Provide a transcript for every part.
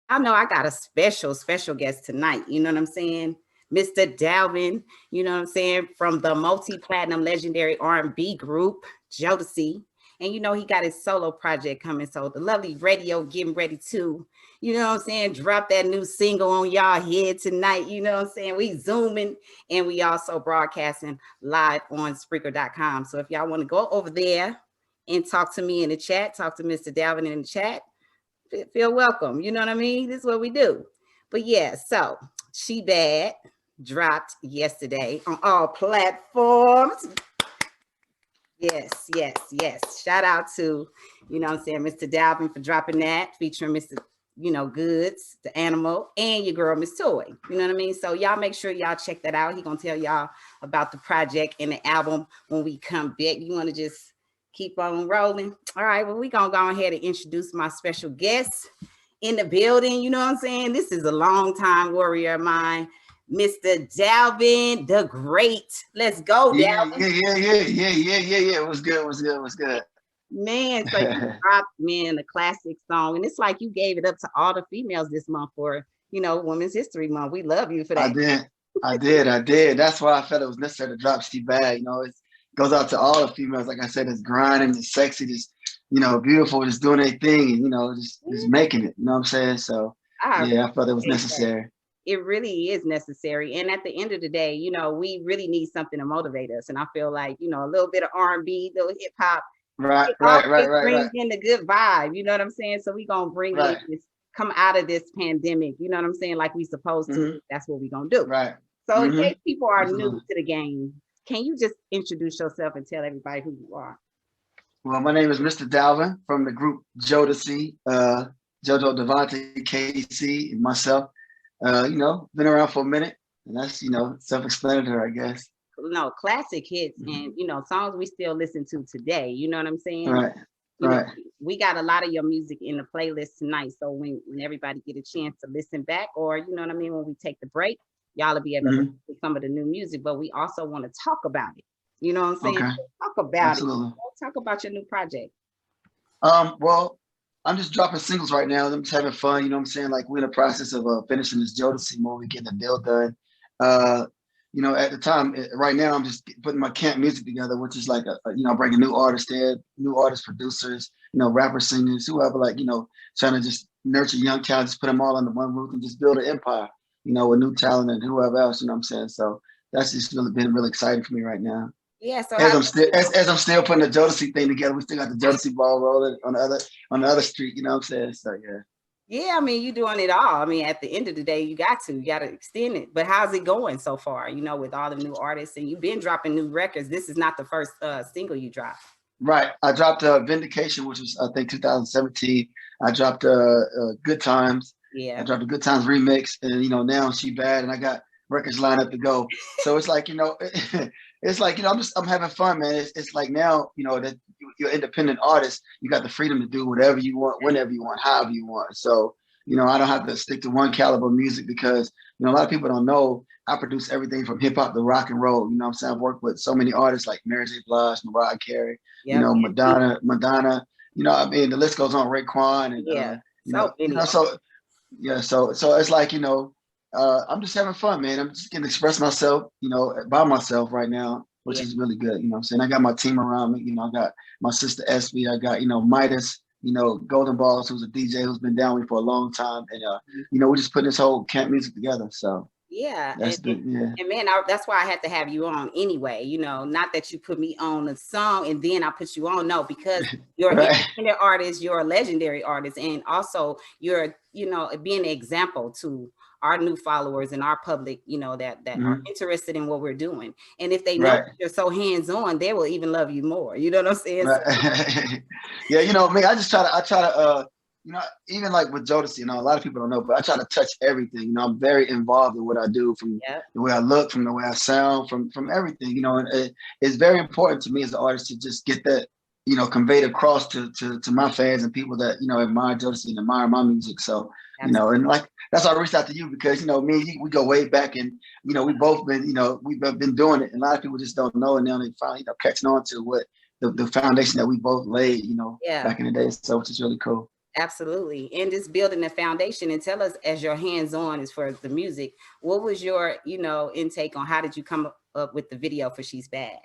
I know I got a special guest tonight. You know what I'm saying? Mr. Dalvin, you know what I'm saying, from the multi-platinum legendary R&B group, Jodeci. And you know, he got his solo project coming. So the lovely radio getting ready to, you know what I'm saying, drop that new single on y'all head tonight. You know what I'm saying? We zooming and we also broadcasting live on Spreaker.com. So if y'all want to go over there and talk to me in the chat, talk to Mr. Dalvin in the chat, feel welcome. You know what I mean? This is what we do. But yeah, so She Bad dropped yesterday on all platforms. Yes, yes, yes. Shout out to, you know what I'm saying, Mr. Dalvin for dropping that, featuring Mr. You know, Goods, the animal, and your girl, Miss Toy. You know what I mean? So y'all make sure y'all check that out. He gonna tell y'all about the project and the album when we come back. You want to just keep on rolling? All right, well, we gonna go ahead and introduce my special guest in the building. You know what I'm saying? This is a long time warrior of mine, Mr. Dalvin the Great. Let's go, Dalvin. Yeah. What's good? Man, so you dropped, man, a classic song. And it's like you gave it up to all the females this month for, you know, Women's History Month. We love you for I that. did. I did. That's why I felt it was necessary to drop She Bad. It goes out to all the females. Like I said, it's grinding, it's sexy, just, beautiful, just doing their thing and, just making it. You know what I'm saying? So, I yeah, I felt it was appreciate that. necessary. It really is necessary. And at the end of the day, you know, we really need something to motivate us. And I feel like, you know, a little bit of R&B, little hip hop, Right, it right, right, always right, brings right, in the good vibe. You know what I'm saying? So we gonna bring in right. this, come out of this pandemic. You know what I'm saying? Like we supposed to. hmm That's what we gonna do. Right. So in hmm case people are new Absolutely. to the game, can you just introduce yourself and tell everybody who you are? Well, my name is Mr. Dalvin from the group Jodeci, Jojo Devontae, KC, and myself. Been around for a minute, and that's self-explanatory, I guess. No, classic hits Mhm. and you know songs we still listen to today. You know what I'm saying? Right, You know, right. we got a lot of your music in the playlist tonight. So when everybody get a chance to listen back, or you know what I mean, when we take the break, y'all will be able to listen hmm to some of the new music. But we also want to talk about it. You know what I'm saying? Okay, Talk about it. absolutely. Talk about your new project. Well, I'm just dropping singles right now. I'm just having fun. You know what I'm saying? Like we're in the process of finishing this Jodeci movie, getting the deal done. Uh, at the time, right now, I'm just putting my camp music together, which is like bringing new artists there, new artists, producers, rappers, singers, whoever, like trying to just nurture young talent, just put them all under one roof and just build an empire, with new talent and whoever else. You know what I'm saying? So that's just really been really exciting for me right now. Yeah. So As how? I'm still as I'm still putting the Jodeci thing together, we still got the Jodeci ball rolling on the other street. You know what I'm saying? So yeah. Yeah, I mean, you doing it all. I mean, at the end of the day, you got to extend it. But how's it going so far? You know, with all the new artists, and you've been dropping new records. This is not the first single you dropped. Right. I dropped Vindication, which was I think 2017. I dropped Good Times. I Yeah. dropped a Good Times remix, and now She Bad, and I got records lined up to go. So it's like it's like I'm having fun, man. It's like now that you're an independent artist, you got the freedom to do whatever you want, whenever you want, however you want. So I don't have to stick to one caliber of music because a lot of people don't know I produce everything from hip hop to rock and roll. You know what I'm saying? I've worked with so many artists like Mary J. Blige, Mariah Carey, Yep. Madonna. I mean, the list goes on. Raekwon and Yeah. So many. so yeah, so it's like I'm just having fun, man. I'm just getting to express myself, by myself right now, which Yeah. is really good. You know what I'm saying? I got my team around me. I got my sister SB. I got Midas. Golden Balls, who's a DJ who's been down with me for a long time, and we're just putting this whole camp music together. So Yeah, that's the yeah. and man, that's why I had to have you on anyway. You know, not that you put me on a song and then I put you on. No, because you're an Right, independent artist, you're a legendary artist, and also you're, you know, being an example to our new followers and our public, you know, that are hmm interested in what we're doing. And if they know right. you're so hands on, they will even love you more. You know what I'm saying? So, Right. Yeah, me, I try to even like with Jodeci, a lot of people don't know, but I try to touch everything. I'm very involved in what I do, from yeah, the way I look, from the way I sound, from everything, and it's very important to me as an artist to just get that, conveyed across to my fans and people that, admire Jodeci and admire my music. So, absolutely. and like that's why I reached out to you because, me and you, we go way back and, we both been, we've been doing it. And a lot of people just don't know. And now they finally, catching on to what the foundation that we both laid, Yeah. back in the day. So which is really cool. Absolutely. And just building the foundation, and tell us, as your hands-on as for the music, what was your, intake on how did you come up with the video for She's Bad?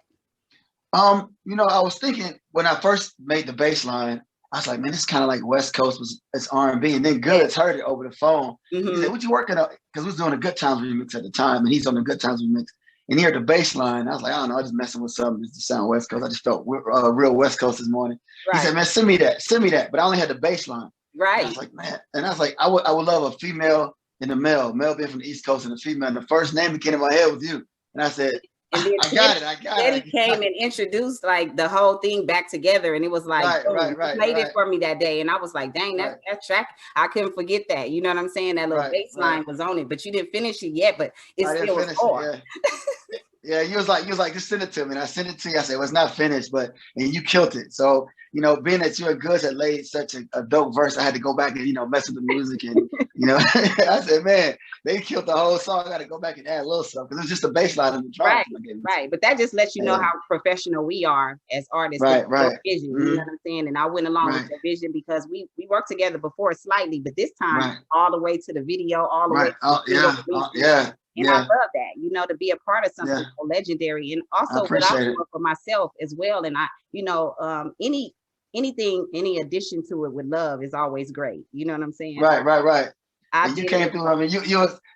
I was thinking when I first made the bass line, I was like, man, this is kind of like West Coast was it's R&B. And then Goods heard it over the phone. He said, what you working on? Because we was doing a Good Times remix at the time, and he's on the Good Times remix. And he heard the bass line. I was like, I don't know, I just messing with something just to sound West Coast. I just felt real West Coast this morning. Right. He said, man, send me that. But I only had the bass line. Right. And I was like, man. And I was like, I would love a female and a male being from the East Coast and a female. And the first name that came in my head was you. And I said, and then I got it. He came and introduced like the whole thing back together, and it was like, right, played it for me that day, and I was like, dang, that track, I couldn't forget that. You know what I'm saying? That little bass line was on it, but you didn't finish it yet, but it still was hard. Yeah, you was like, just send it to me, and I sent it to you. I said, well, it's not finished, and you killed it. So, being that you and Goods had laid such a dope verse, I had to go back and, mess with the music. And, I said, man, they killed the whole song. I got to go back and add a little stuff because it was just a bass line in the drums. Right. But that just lets you know how professional we are as artists. Right. Vision, you know what I'm saying? And I went along with the vision because we worked together before slightly, but this time all the way to the video, all the way to the video. And I love that, to be a part of something so legendary. And also what I'm doing for myself as well. And any addition to it with love is always great. You know what I'm saying? Right. And you came through. I mean,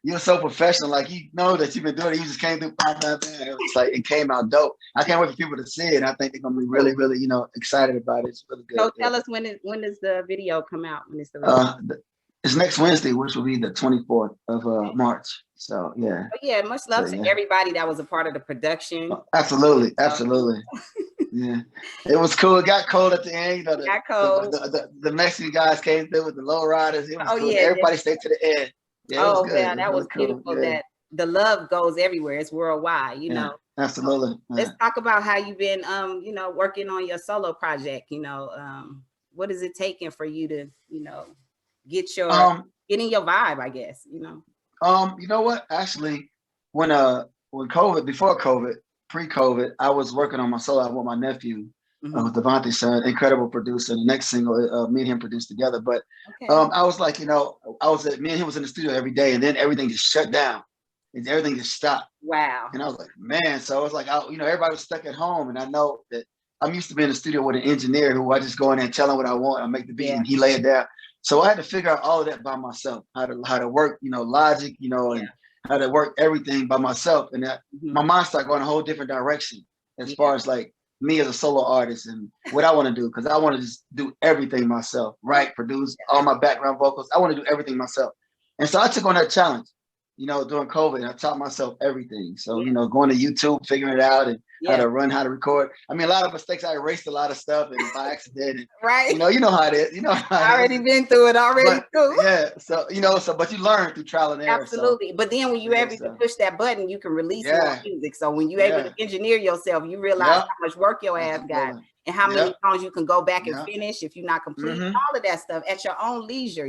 you're so professional. Like, that you've been doing it. You just came through. It was like, it came out dope. I can't wait for people to see it. I think they're gonna be really, really, excited about it. It's really good. So tell us when does the video come out? When is the it's next Wednesday, which will be the 24th of March. So yeah. Oh, yeah, much love to everybody that was a part of the production. Absolutely. Yeah, it was cool. It got cold at the end. Got cold. The Mexican guys came through with the low riders. It was cool. Everybody stayed to the end. Yeah, that was beautiful. Cool. That the love goes everywhere. It's worldwide. Absolutely. Let's talk about how you've been, working on your solo project. What is it taking for you to, get your getting your vibe? I guess. You know what? Actually, when before COVID. Pre-COVID, I was working on my solo album with my nephew, Devontae's son, incredible producer. The next single, me and him produced together. But I was like, me and him was in the studio every day, and then everything just shut down, and everything just stopped. Wow. And I was like, man. So I was like, everybody was stuck at home, and I know that I'm used to being in the studio with an engineer who I just go in there and tell him what I want. I make the beat, and he lay it down. So I had to figure out all of that by myself, how to work, Logic, and how to work everything by myself. And that my mind started going a whole different direction as far as like me as a solo artist and what I want to do. Cause I want to just do everything myself, write, produce all my background vocals. I want to do everything myself. And so I took on that challenge, during COVID, and I taught myself everything. So, going to YouTube, figuring it out and how to run, how to record. I mean, a lot of mistakes. I erased a lot of stuff and by accident. And, right. You know how it is. I already been through it already too. Yeah. So, but you learn through trial and error. Absolutely. So. But then when you're able to push that button, you can release more music. So when you're able to engineer yourself, you realize how much work your ass got and how many songs you can go back and finish if you're not complete. All of that stuff at your own leisure,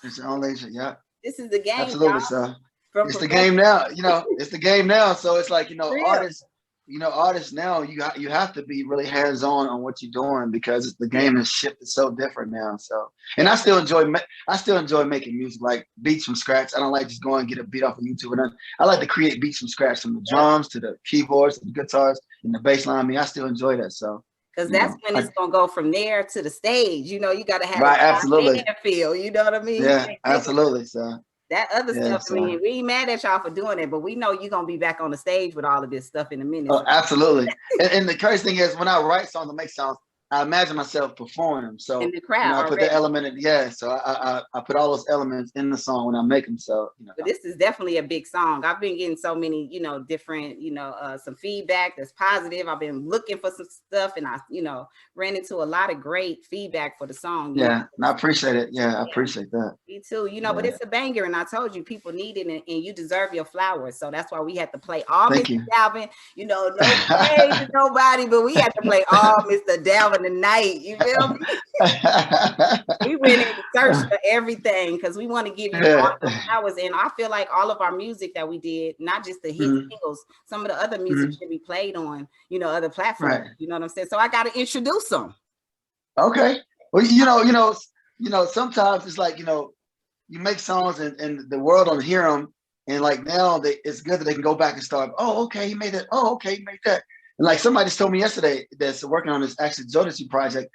It's your own leisure. Yeah. This is the game. Absolutely, sir. It's the game now. It's the game now. So it's like, artists now, you have to be really hands-on what you're doing because the game has shifted so different now. So, and I still enjoy making music, like beats from scratch. I don't like just going and get a beat off of YouTube. And I like to create beats from scratch, from the drums to the keyboards, to the guitars, and the bass line. I mean, I still enjoy that. So. Because that's when it's gonna go from there to the stage. You got to have absolutely feel. You know what I mean? Yeah, absolutely. So. That other stuff, I mean, we ain't mad at y'all for doing it, but we know you're going to be back on the stage with all of this stuff in a minute. Oh, absolutely. and the crazy thing is, when I write songs and make songs, I imagine myself performing them. So in the crowd, I put the element in, so I put all those elements in the song when I make them. So But this is definitely a big song. I've been getting so many, different, some feedback that's positive. I've been looking for some stuff, and I, ran into a lot of great feedback for the song. And I appreciate it. Yeah, I appreciate that. Me too. But it's a banger, and I told you people need it, and you deserve your flowers. So that's why we had to play all Mr. Dalvin. No praise to nobody, but we had to play all Mr. Dalvin tonight. You feel me? We went in and searched for everything because we want to give you all the flowers. And I feel like all of our music that we did, not just the hit singles, some of the other music should be played on, other platforms. Right. You know what I'm saying? So I got to introduce them. Okay. Well, sometimes it's like, you make songs and the world don't hear them. And like now it's good that they can go back and start, oh, okay, he made that. Oh, okay, he made that. And like somebody just told me yesterday that's working on this actually Jodeci project.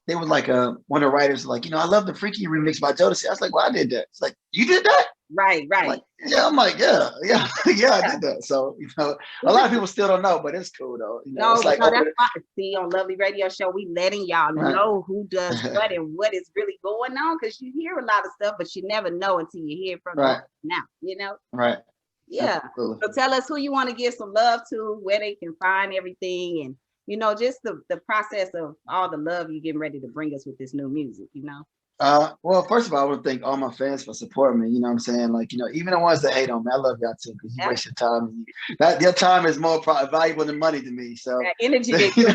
They was like one of the writers like, I love the Freaky remix by Jodeci. I was like, well, I did that. It's like, you did that? Right. Like, yeah, I'm like, yeah, I did that. So, a lot of people still don't know, but it's cool though. It's like, that's why I see on Lovely Radio Show, we letting y'all know who does what and what is really going on, because you hear a lot of stuff, but you never know until you hear from them now, Right. Yeah. Absolutely. So tell us who you want to give some love to, where they can find everything, and just the process of all the love you're getting ready to bring us with this new music, Well, first of all, I want to thank all my fans for supporting me. You know what I'm saying? Like, even the ones that hate on me, I love y'all too, because you waste your time. Your time is more valuable than money to me. So that energy, the energy you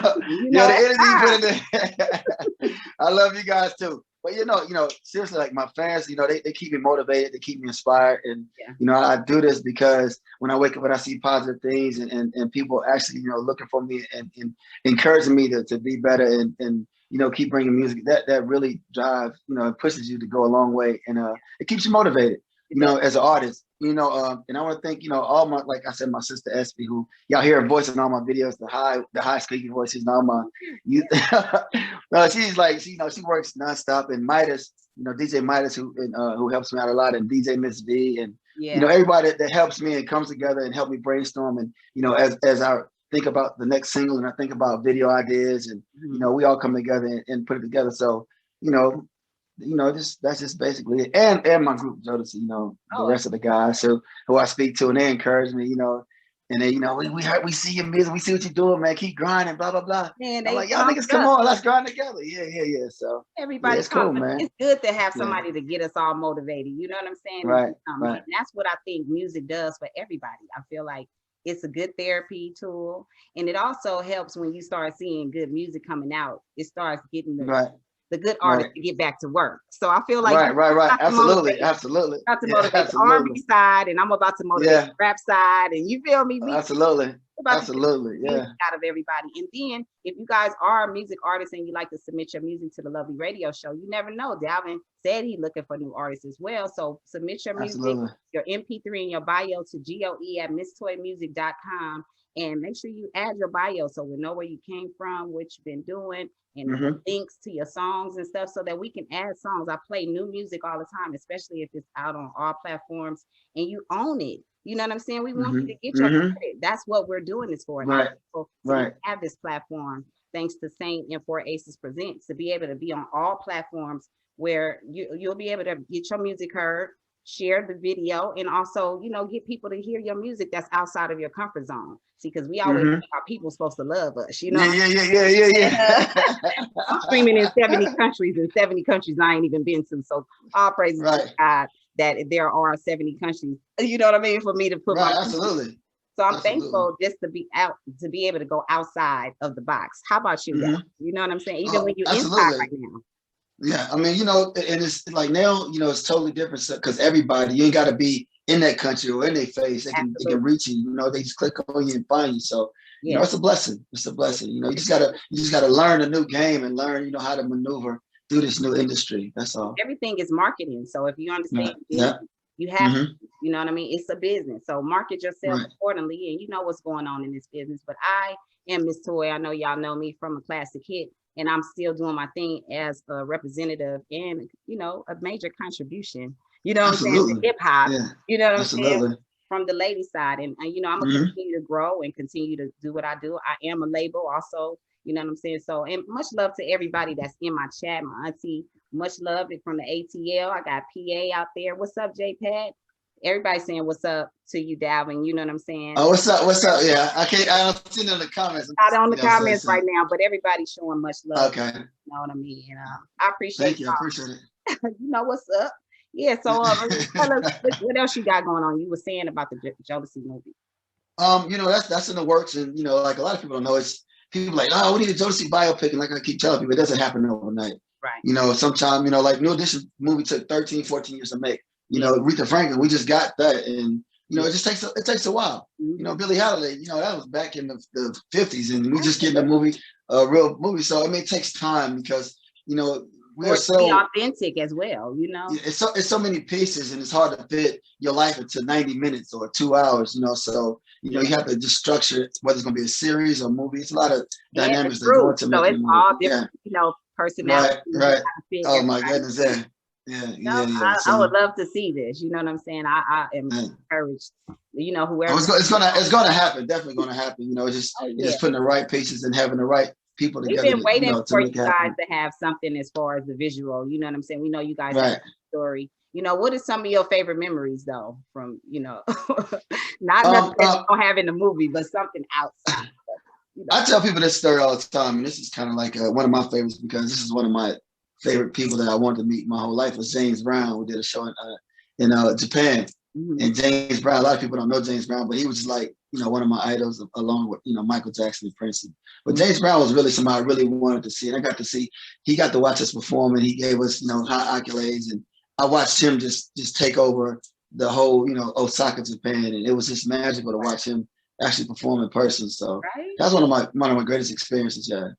put in there. I love you guys too. But seriously, like my fans, they keep me motivated, they keep me inspired, and I do this because when I wake up and I see positive things and people actually looking for me and encouraging me to be better and keep bringing music, that really drives, it pushes you to go a long way, and it keeps you motivated, as an artist, and I want to thank, all my, like I said, my sister Espy, who y'all hear her voice in all my videos, the high squeaky voices and all my, she's like, she works nonstop, and Midas, DJ Midas, who helps me out a lot, and DJ Miss V, and, everybody that helps me and comes together and help me brainstorm, and, as I think about the next single and I think about video ideas, and we all come together and put it together. So that's just basically it. And my group Jodeci, the rest of the guys who I speak to, and they encourage me, and they we see your music, we see what you're doing, man, keep grinding, blah blah blah. Man, I'm like, y'all niggas, come on, let's grind together. Yeah. So everybody, it's cool, man. It's good to have somebody to get us all motivated. You know what I'm saying? Right. And that's what I think music does for everybody. I feel like it's a good therapy tool, and it also helps when you start seeing good music coming out. It starts getting the good artists to get back to work. So I feel like right. Absolutely. About to motivate the R&B side, and I'm about to motivate the rap side, and you feel me? Absolutely. Yeah. Out of everybody. And then if you guys are music artists and you like to submit your music to the Lovely Radio Show, you never know. Dalvin said he's looking for new artists as well. So submit your music, your MP3 and your bio to goe@misstoymusic.com, and make sure you add your bio so we know where you came from, what you've been doing, and links to your songs and stuff, so that we can add songs. I play new music all the time, especially if it's out on all platforms and you own it. You know what I'm saying? We want you to get your credit. That's what we're doing this for. Right. So we have this platform, thanks to Saint and Four Aces Presents, to be able to be on all platforms where you'll be able to get your music heard, share the video, and also, get people to hear your music that's outside of your comfort zone. See, because we always think our people's supposed to love us, Yeah. I'm streaming in 70 countries, and 70 countries I ain't even been to. So all praises to God that there are 70 countries, you know what I mean, for me to put my absolutely. So I'm thankful just to be able to go outside of the box. How about you guys? You know what I'm saying? Even when you're inside right now. Yeah, I mean, and it's like now, it's totally different because everybody, you ain't got to be in that country or in their face. They can reach you. They just click on you and find you. So it's a blessing. It's a blessing. You just gotta learn a new game and learn, how to maneuver through this new industry. That's all. Everything is marketing. So if you understand, you have to, you know what I mean? It's a business. So market yourself accordingly, and you know what's going on in this business. But I am Miss Toy. I know y'all know me from a classic hit, and I'm still doing my thing as a representative and, a major contribution, what I'm saying, to hip hop, you know what I'm saying, from the lady side. And I'm going to continue to grow and continue to do what I do. I am a label also, you know what I'm saying? So, and much love to everybody that's in my chat, my auntie, much love from the ATL. I got PA out there. What's up, JPad? Everybody saying what's up to you, Dalvin. You know what I'm saying? Oh, what's up? Yeah, I don't see it in the comments. Not on the comments right now, but everybody's showing much love. Okay. You know what I mean? I appreciate Thank you. I appreciate it. You know what's up? Yeah. So tell us what else you got going on. You were saying about the Jodeci movie. That's in the works, and like a lot of people don't know. It's people like, oh, we need a Jodeci biopic, and like I keep telling people, it doesn't happen overnight. Right. Sometime like New Edition movie took 13, 14 years to make. Aretha Franklin, we just got that, and it just takes a while. Billie Holiday, that was back in the 50s, and we just getting a real movie. So it takes time because we or are to be so authentic as well, you know. it's so many pieces, and it's hard to fit your life into 90 minutes or 2 hours, you know. So you Yeah. have to just structure it, whether it's going to be a series or movie. It's a lot of And the dynamics that go group, into so making a it's movie. all Yeah, different, you know, right, personalities to right. kind of fit Oh my everybody. goodness, yeah, No, yeah. I would So love to see this. You know what I'm saying? I am yeah. encouraged. You know, Oh, whoever. it's gonna happen. Definitely gonna happen. You know, Oh it's yeah. just putting the right pieces and having the right people We've together been to, waiting to for you make it guys happen. to have something as far as the visual. You know what I'm saying? We know you guys have Right. a story. You know, what are some of your favorite memories though? From not nothing Um, that uh, you don't have in the movie, but something outside. You know. I tell people this story all the time, and this is kind of like one of my favorites because this is one of my favorite people that I wanted to meet my whole life was James Brown. We did a show in Japan, Mm-hmm. and James Brown. A lot of people don't know James Brown, but he was like one of my idols, along with Michael Jackson and Prince. But James Brown was really somebody I really wanted to see, and I got to see. He got to watch us perform, and he gave us high accolades, and I watched him just take over the whole Osaka, Japan, and it was just magical to watch him actually perform in person. So Right. that's one of my greatest experiences. Yeah.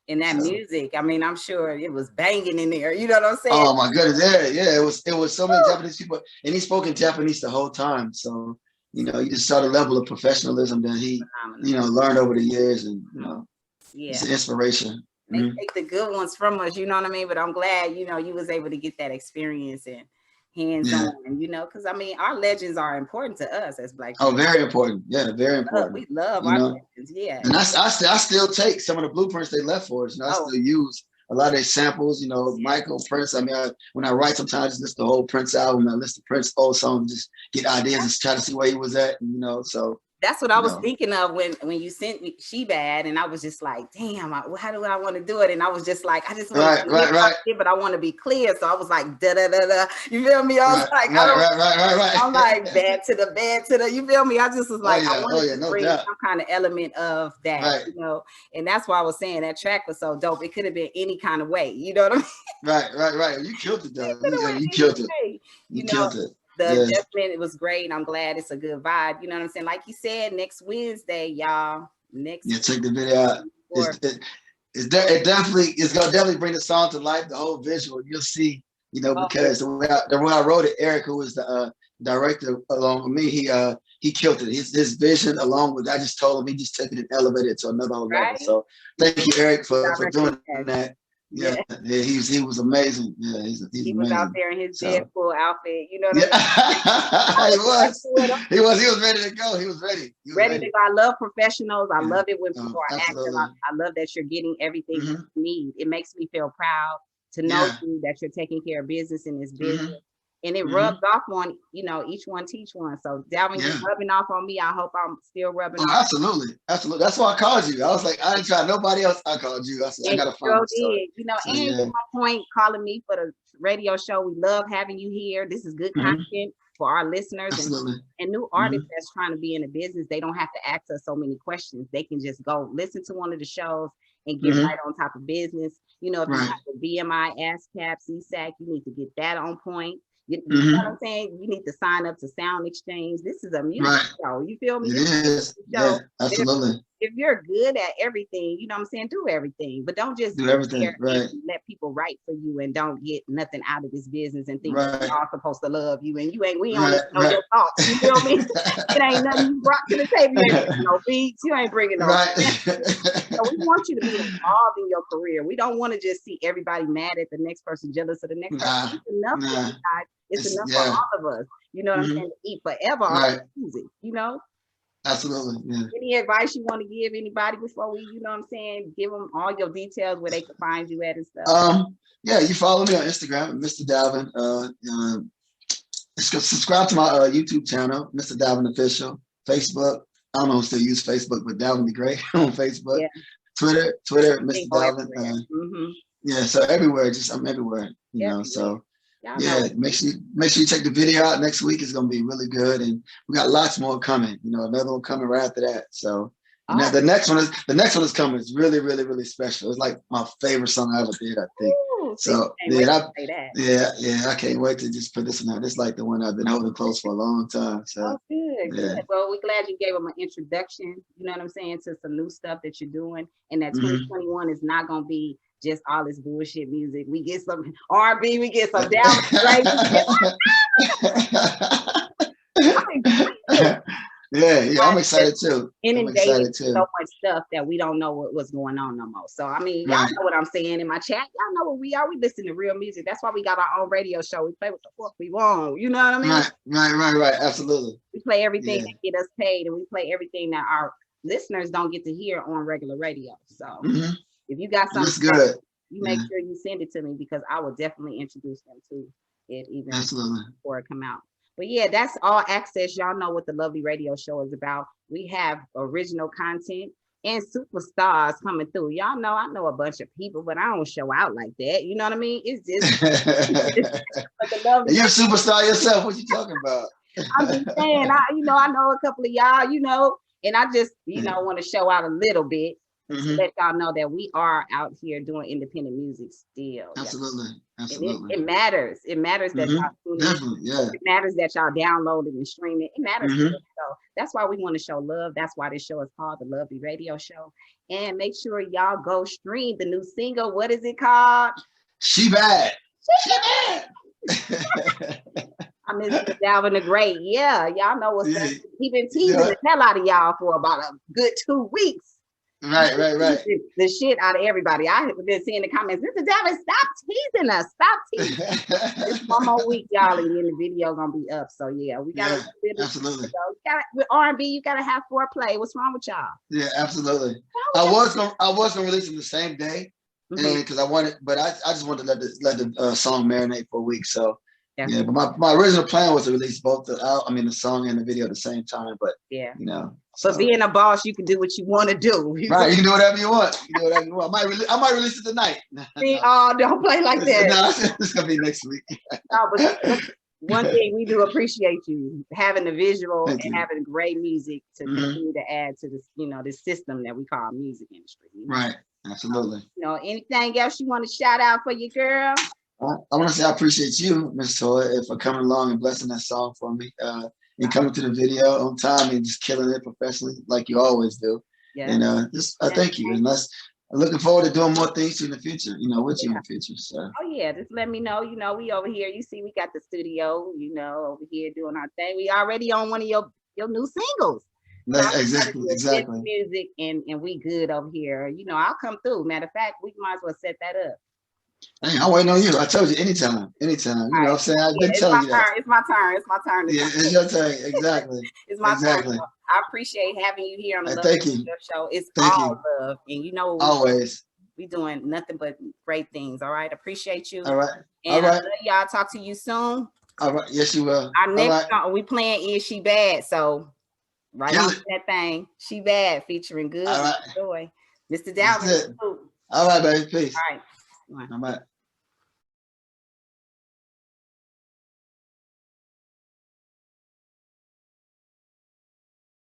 And that music, I mean, I'm sure it was banging in there. You know what I'm saying? Oh my goodness, yeah. It was so many Japanese people, and he spoke in Japanese the whole time. So you just saw the level of professionalism that he learned over the years, and it's an inspiration. They take the good ones from us, you know what I mean? But I'm glad, you was able to get that experience and hands-on, because I mean, our legends are important to us as Black people. Oh, very important. Yeah, very important. We love our legends, yeah. And I still take some of the blueprints they left for us. I still use a lot of their samples, Michael, Prince. I mean, when I write, sometimes I just list the whole Prince album, I list the Prince old songs, just get ideas and try to see where he was at, so. That's what I was thinking of when you sent me She Bad, and I was just like, damn, how do I want to do it? And I was just like, I just want to right. But I want to be clear. So I was like, da da da da. You feel me? I was like, right. I'm like bad to the. You feel me? I just was like, I wanted to bring some kind of element of that, And that's why I was saying that track was so dope. It could have been any kind of way. You know what I mean? Right. You killed it, though. You killed it. You killed it. The adjustment, it was great, and I'm glad it's a good vibe. You know what I'm saying? Like you said, next Wednesday, y'all. Check the video out. It definitely is gonna definitely bring the song to life. The whole visual, you'll see. Because the way I wrote it, Eric, who was the director along with me, he killed it. His vision, along with I just told him, he just took it and elevated it to another whole level. So thank you, Eric, for doing that. Yeah, he was amazing. Yeah, he's he was amazing. Out there in his Deadpool outfit, you know what I mean? He was ready to go. He was ready. Ready to go. I love professionals. I love it when people are acting. I love that you're getting everything you need. It makes me feel proud to know that you're taking care of business in this business. And it rubs off on, each one teach one. So Dalvin, you're rubbing off on me. I hope I'm still rubbing off. Absolutely. That's why I called you. I was like, I didn't try nobody else. I called you. I said, I gotta find did. And at one point calling me for the radio show. We love having you here. This is good content for our listeners and new artists that's trying to be in the business. They don't have to ask us so many questions. They can just go listen to one of the shows and get right on top of business. If you got the BMI, ASCAP, CSAC, you need to get that on point. You know what I'm saying? You need to sign up to Sound Exchange. This is a music show. You feel me? It is. Yeah, absolutely. If you're good at everything, you know what I'm saying, do everything. But don't just do everything. Right. Let people write for you and don't get nothing out of this business and think they're all supposed to love you. And we don't know your thoughts. You feel me? It ain't nothing you brought to the table. You ain't no beats. You ain't bringing no. So we want you to be involved in your career. We don't want to just see everybody mad at the next person, jealous of the next person. It's enough for you guys. It's enough for all of us. You know what I'm saying? To eat forever on music, Absolutely. Yeah. Any advice you want to give anybody before we, you know what I'm saying, give them all your details where they can find you at and stuff? You follow me on Instagram, Mr. Dalvin. Subscribe to my YouTube channel, Mr. Dalvin Official. Facebook, I don't know who still use Facebook, but Dalvin the Great on Facebook. Yeah. Twitter, Mr. Dalvin. So everywhere, I'm everywhere, so. Make sure you check the video out. Next week is going to be really good, and we got lots more coming. Another one coming right after that. So the next one is coming. It's really, really, really special. It's like my favorite song I ever did, I think. Ooh, so I can't wait to just put this one out. It's like the one I've been holding close for a long time. So good. Well, we're glad you gave them an introduction. You know what I'm saying, to some new stuff that you're doing, and that 2021 is not going to be just all this bullshit music. We get some R&B, we get some Dalvin. Yeah, I'm excited too. Inundated so much stuff that we don't know what's going on no more. So I mean, y'all know what I'm saying in my chat. Y'all know what we are. We listen to real music. That's why we got our own radio show. We play what the fuck we want. You know what I mean? Right. Absolutely. We play everything that get us paid, and we play everything that our listeners don't get to hear on regular radio. So if you got something good, you make sure you send it to me, because I will definitely introduce them to it even before it come out. But yeah, that's All Access. Y'all know what the Lovely Radio Show is about. We have original content and superstars coming through. Y'all know I know a bunch of people, but I don't show out like that. You know what I mean? It's just you're a superstar yourself. What you talking about? I'm just saying, I know a couple of y'all, and I just, want to show out a little bit to let y'all know that we are out here doing independent music still. Absolutely. It matters. It matters that y'all tuning in. It matters that y'all download it and stream it. It matters. So that's why we want to show love. That's why this show is called The Lovely Radio Show. And make sure y'all go stream the new single. What is it called? She Bad. She Bad. I miss Dalvin the Great. Yeah, y'all know what's up. He been teasing the hell out of y'all for about a good 2 weeks. Right. The shit out of everybody. I have been seeing the comments. Mr. Dalvin, stop teasing us. Stop teasing. It's 1 more week, y'all, and then the video gonna be up. So yeah, we gotta absolutely. With R&B, you gotta have foreplay. What's wrong with y'all? Yeah, absolutely. I was gonna release it the same day, and because I wanted, but I just wanted to let the song marinate for a week. So. Yeah, but my original plan was to release both the song and the video at the same time. But but being a boss, you can do what you want to do. Right, you can do whatever you want. I might release it tonight. Don't play like that. No, it's gonna be next week. No, but one thing we do appreciate you having the visual and having great music to continue to add to this, this system that we call music industry. Right, absolutely. Anything else you want to shout out for your girl? I want to say I appreciate you, Miss Toya, for coming along and blessing that song for me, and coming to the video on time and just killing it professionally like you always do. Yeah. And I thank you. And I'm looking forward to doing more things in the future, with you in the future. So. Oh yeah, just let me know. We over here. You see, we got the studio, over here doing our thing. We already on one of your new singles. So exactly. Music and we good over here. I'll come through. Matter of fact, we might as well set that up. Hey, I'm waiting on you. I told you anytime. You know what I'm saying? I've been telling you that. It's my turn. Yeah, it's your turn. Exactly. It's my turn. So I appreciate having you here on the Love Show. It's all love. And always. We doing nothing but great things. All right. Appreciate you. All right. And I love y'all. Talk to you soon. All right. Yes, you will. Our next song we playing Is She Bad? So on that thing. She Bad featuring Good Joy. Mr. Dalvin. All right, baby. Peace. All right. All right.